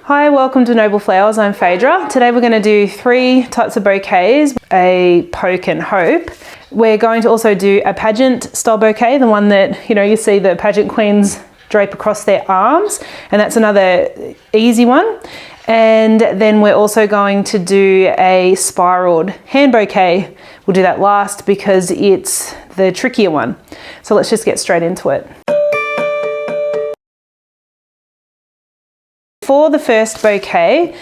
Hi, welcome to Noble Flowers. I'm Phaedra. Today we're going to do 3 types of bouquets, a poke and hope. We're going to also do a pageant style bouquet, the one that, you see the pageant queens drape across their arms, and that's another easy one. And then we're also going to do a spiraled hand bouquet. We'll do that last because it's the trickier one. So let's just get straight into it. For the first bouquet,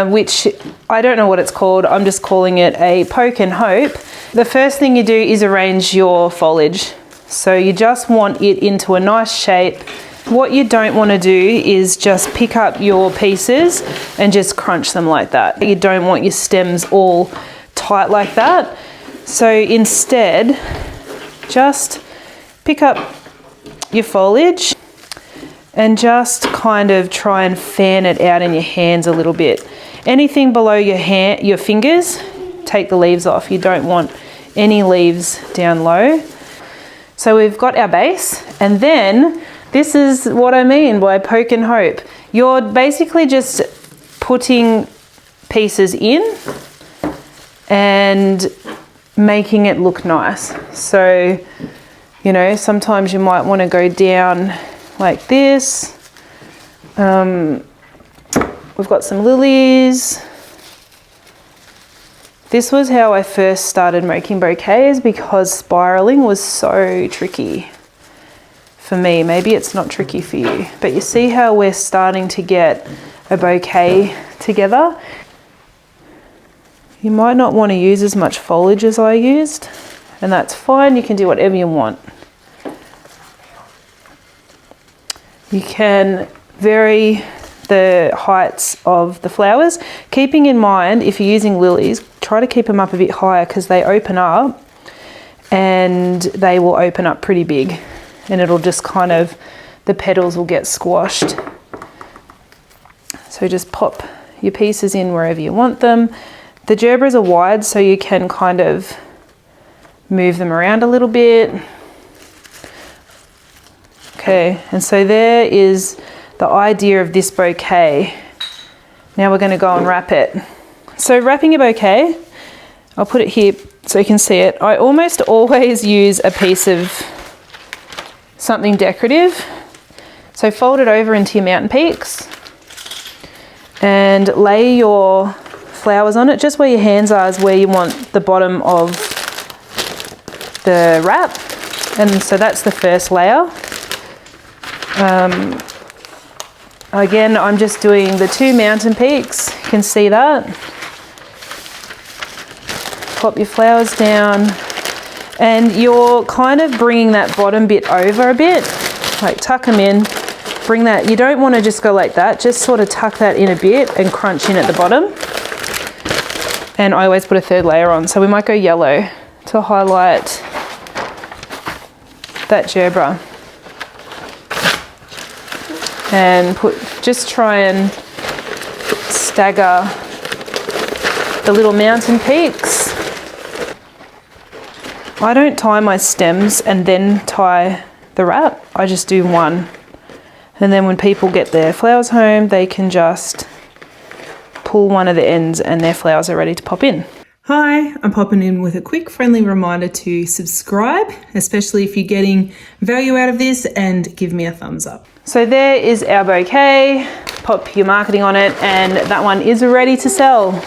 which I don't know what it's called, I'm just calling it a poke and hope. The first thing you do is arrange your foliage. So you just want it into a nice shape. What you don't want to do is just pick up your pieces and just crunch them like that. You don't want your stems all tight like that. So instead, just pick up your foliage and just kind of try and fan it out in your hands a little bit. Anything below your fingers, take the leaves off. You don't want any leaves down low. So we've got our base, and then this is what I mean by poke and hope. You're basically just putting pieces in and making it look nice. So, sometimes you might want to go down like this. We've got some lilies. This was how I first started making bouquets because spiraling was so tricky for me. Maybe it's not tricky for you, but you see how we're starting to get a bouquet together. You might not want to use as much foliage as I used, and that's fine. You can do whatever you want. You can vary the heights of the flowers, keeping in mind if you're using lilies, try to keep them up a bit higher because they open up and they will open up pretty big, and it'll just the petals will get squashed. So just pop your pieces in wherever you want them. The gerbras are wide, so you can kind of move them around a little bit. Okay, and so there is the idea of this bouquet. Now we're going to go and wrap it. So wrapping a bouquet, I'll put it here so you can see it. I almost always use a piece of something decorative. So fold it over into your mountain peaks and lay your flowers on it. Just where your hands are is where you want the bottom of the wrap. And so that's the first layer. Again, I'm just doing the 2 mountain peaks. You can see that. Pop your flowers down, and you're kind of bringing that bottom bit over a bit, like tuck them in, bring that. You don't want to just go like that, just sort of tuck that in a bit and crunch in at the bottom. And I always put a 3rd layer on, so we might go yellow to highlight that gerbera. And just try and stagger the little mountain peaks. I don't tie my stems and then tie the wrap. I just do one. And then when people get their flowers home, they can just pull one of the ends and their flowers are ready to pop in. Hi, I'm popping in with a quick friendly reminder to subscribe, especially if you're getting value out of this, and give me a thumbs up. So there is our bouquet. Pop your marketing on it, and that one is ready to sell.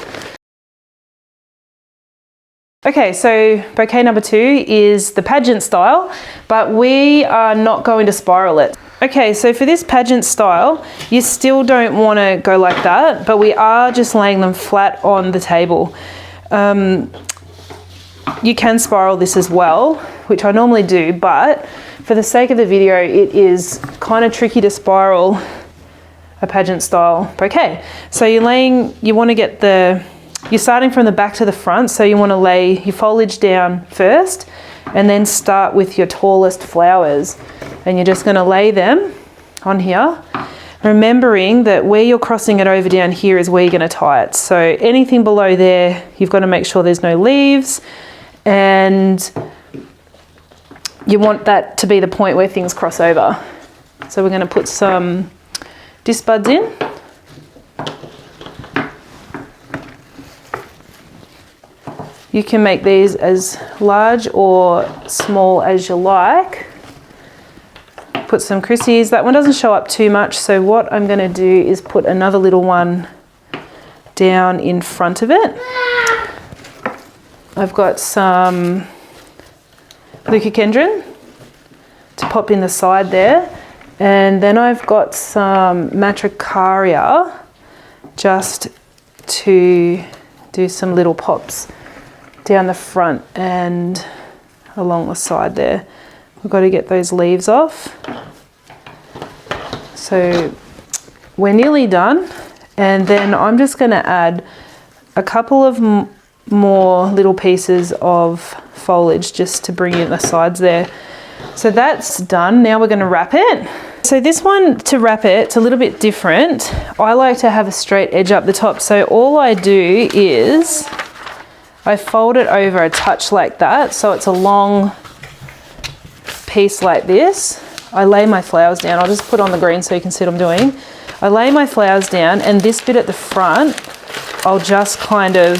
Okay, so bouquet number 2 is the pageant style, but we are not going to spiral it. Okay, so for this pageant style, you still don't want to go like that, but we are just laying them flat on the table. You can spiral this as well, which I normally do, but for the sake of the video, it is kind of tricky to spiral a pageant style bouquet. So you're starting from the back to the front, so you want to lay your foliage down first and then start with your tallest flowers, and you're just going to lay them on here, remembering that where you're crossing it over down here is where you're going to tie it. So anything below there, you've got to make sure there's no leaves, and you want that to be the point where things cross over. So we're going to put some disc buds in. You can make these as large or small as you like. Put some Chrissies. That one doesn't show up too much, so what I'm going to do is put another little one down in front of it. I've got some leucochendron to pop in the side there, and then I've got some Matricaria just to do some little pops down the front and along the side there. We've got to get those leaves off. So we're nearly done, and then I'm just going to add a couple of more little pieces of foliage just to bring in the sides there. So that's done. Now we're going to wrap it. So this one, to wrap it, it's a little bit different. I like to have a straight edge up the top. So all I do is I fold it over a touch like that. So it's a long piece like this. I lay my flowers down. I'll just put on the green so you can see what I'm doing. I lay my flowers down, and this bit at the front, I'll just kind of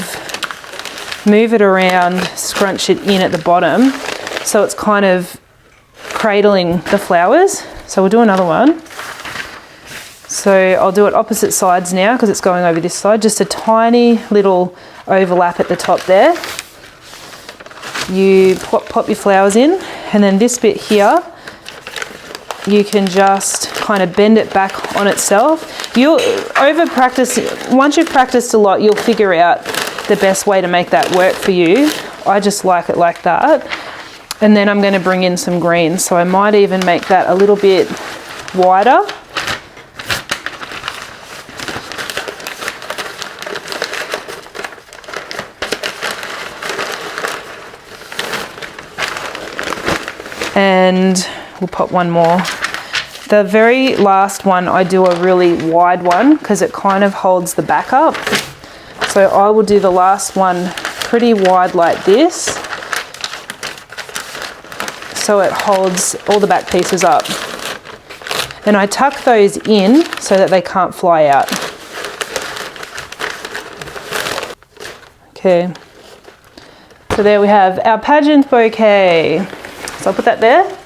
move it around, scrunch it in at the bottom. So it's kind of cradling the flowers. So we'll do another one. So I'll do it opposite sides now because it's going over this side. Just a tiny little overlap at the top there. You pop your flowers in, and then this bit here, you can just kind of bend it back on itself. You'll once you've practiced a lot, you'll figure out the best way to make that work for you. I just like it like that. And then I'm going to bring in some greens. So I might even make that a little bit wider. And we'll pop one more. The very last one, I do a really wide one because it kind of holds the back up. So I will do the last one pretty wide like this, so it holds all the back pieces up. And I tuck those in so that they can't fly out. Okay, so there we have our pageant bouquet. So I'll put that there.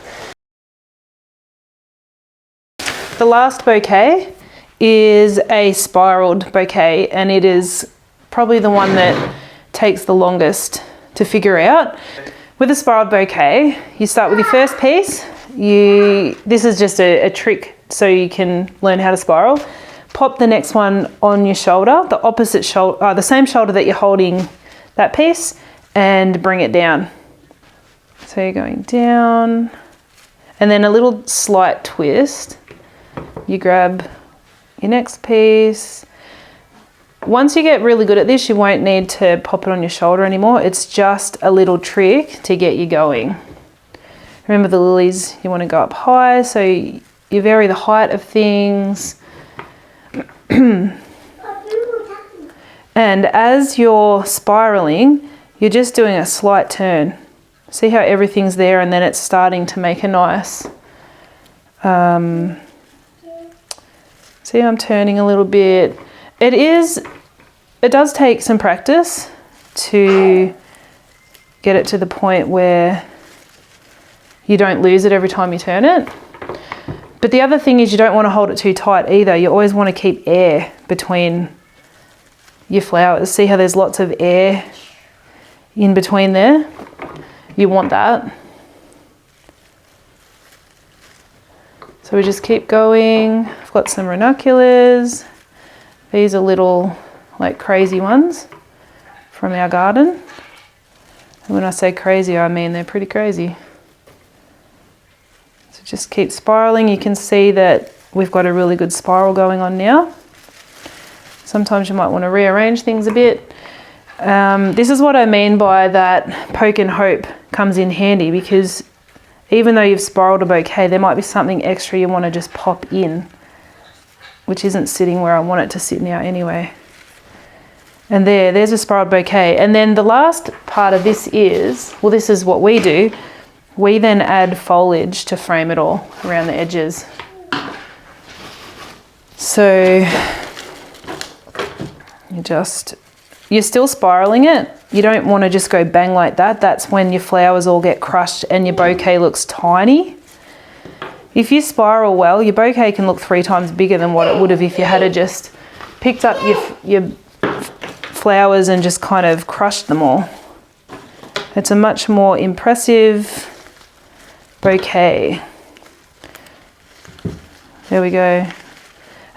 The last bouquet is a spiraled bouquet, and it is probably the one that takes the longest to figure out. With a spiraled bouquet, you start with your first piece. This is just a trick so you can learn how to spiral. Pop the next one on your shoulder, the opposite shoulder, the same shoulder that you're holding that piece, and bring it down. So you're going down, and then a little slight twist. You grab your next piece. Once you get really good at this, you won't need to pop it on your shoulder anymore. It's just a little trick to get you going. Remember the lilies, you want to go up high, so you vary the height of things. And as you're spiraling, you're just doing a slight turn. See how everything's there, and then it's starting to make a nice... see, I'm turning a little bit. It does take some practice to get it to the point where you don't lose it every time you turn it. But the other thing is you don't want to hold it too tight either. You always want to keep air between your flowers. See how there's lots of air in between there? You want that. So we just keep going. I've got some ranunculus. These are little, like, crazy ones from our garden. And when I say crazy, I mean they're pretty crazy. So just keep spiraling. You can see that we've got a really good spiral going on now. Sometimes you might want to rearrange things a bit. This is what I mean by that poke and hope comes in handy, because even though you've spiraled a bouquet, there might be something extra you want to just pop in, which isn't sitting where I want it to sit now anyway. And there's a spiraled bouquet. And then the last part of this is, well, this is what we do. We then add foliage to frame it all around the edges. So you just you're still spiraling it. You don't want to just go bang like that. That's when your flowers all get crushed and your bouquet looks tiny. If you spiral well, your bouquet can look 3 times bigger than what it would have if you had just picked up your flowers and just kind of crushed them all. It's a much more impressive bouquet. There we go.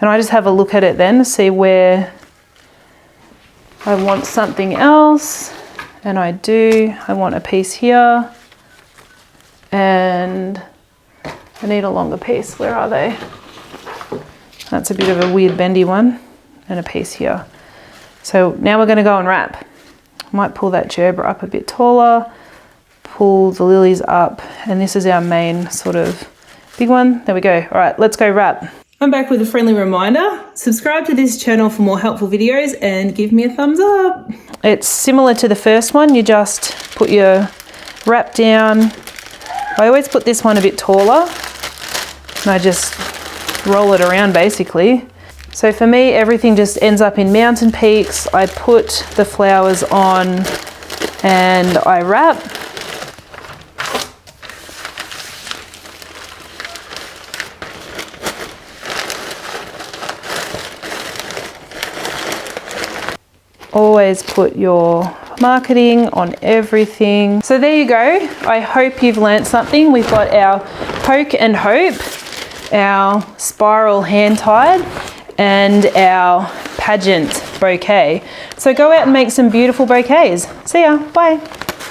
And I just have a look at it then to see where I want something else. And I do. I want a piece here. And I need a longer piece. Where are they? That's a bit of a weird bendy one. And a piece here. So now we're going to go and wrap. I might pull that gerbera up a bit taller. Pull the lilies up. And this is our main sort of big one. There we go. All right, let's go wrap. I'm back with a friendly reminder. Subscribe to this channel for more helpful videos and give me a thumbs up. It's similar to the first one. You just put your wrap down. I always put this one a bit taller. And I just roll it around basically. So for me, everything just ends up in mountain peaks. I put the flowers on and I wrap. Always put your marketing on everything. So there you go. I hope you've learnt something. We've got our Poke and Hope, our spiral hand tied, and our pageant bouquet. So go out and make some beautiful bouquets. See ya, bye.